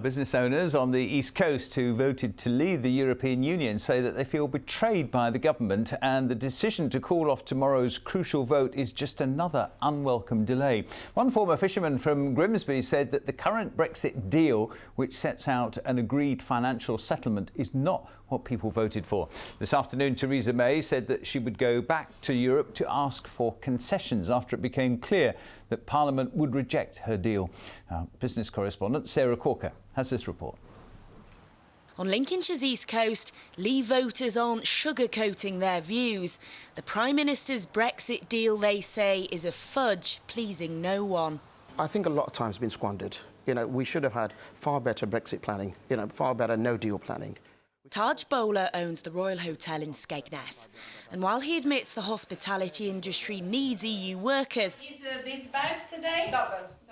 Business owners on the East Coast who voted to leave the European Union say that they feel betrayed by the government, and the decision to call off tomorrow's crucial vote is just another unwelcome delay. One former fisherman from Grimsby said that the current Brexit deal, which sets out an agreed financial settlement, is not what people voted for. This afternoon, Theresa May said that she would go back to Europe to ask for concessions after it became clear that Parliament would reject her deal. Business correspondent Sarah Corker has this report. On Lincolnshire's East Coast, Leave voters aren't sugarcoating their views. The Prime Minister's Brexit deal, they say, is a fudge, pleasing no one. I think a lot of time has been squandered. We should have had far better Brexit planning, far better no-deal planning. Taj Bowler owns the Royal Hotel in Skegness. And while he admits the hospitality industry needs EU workers, Is this bags today?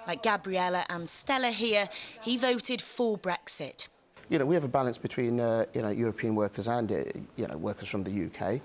like Gabriella and Stella here, he voted for Brexit. We have a balance between European workers and workers from the UK.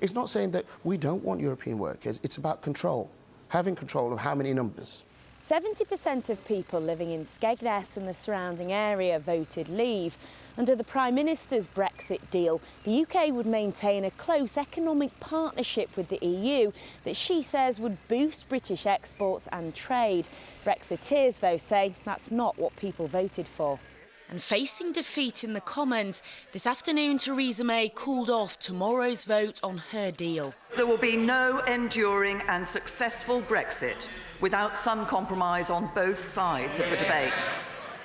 It's not saying that we don't want European workers. It's about control, having control of how many numbers. 70% of people living in Skegness and the surrounding area voted leave. Under the Prime Minister's Brexit deal, the UK would maintain a close economic partnership with the EU that she says would boost British exports and trade. Brexiteers, though, say that's not what people voted for. And facing defeat in the Commons, this afternoon Theresa May called off tomorrow's vote on her deal. There will be no enduring and successful Brexit without some compromise on both sides of the debate.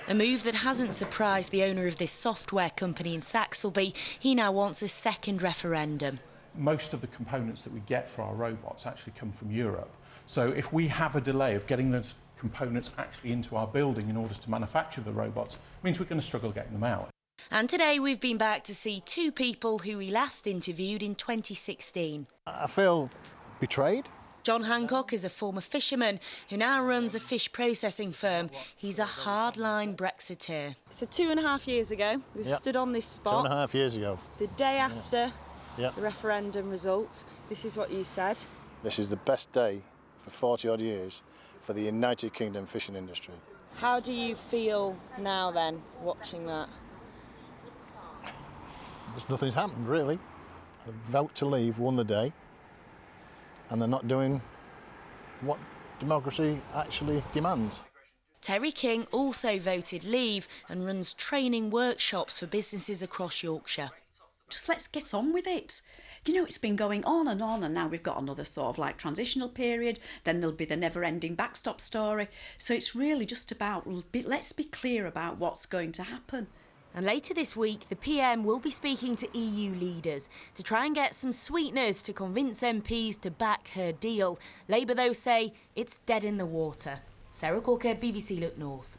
A move that hasn't surprised the owner of this software company in Saxelby. He now wants a second referendum. Most of the components that we get for our robots actually come from Europe. So if we have a delay of getting those components actually into our building in order to manufacture the robots, it means we're going to struggle getting them out. And today we've been back to see two people who we last interviewed in 2016. I feel betrayed. John Hancock is a former fisherman who now runs a fish processing firm. He's a hardline Brexiteer. So 2.5 years ago, we stood on this spot. 2.5 years ago. The day after the referendum result. This is what you said. This is the best day for 40 odd years for the United Kingdom fishing industry. How do you feel now then, watching that? Nothing's happened really. The vote to leave won the day, and they're not doing what democracy actually demands. Terry King also voted leave and runs training workshops for businesses across Yorkshire. Just let's get on with it. It's been going on, and now we've got another sort of like transitional period, then there'll be the never-ending backstop story. So it's really just about, let's be clear about what's going to happen. And later this week, the PM will be speaking to EU leaders to try and get some sweeteners to convince MPs to back her deal. Labour, though, say it's dead in the water. Sarah Corker, BBC Look North.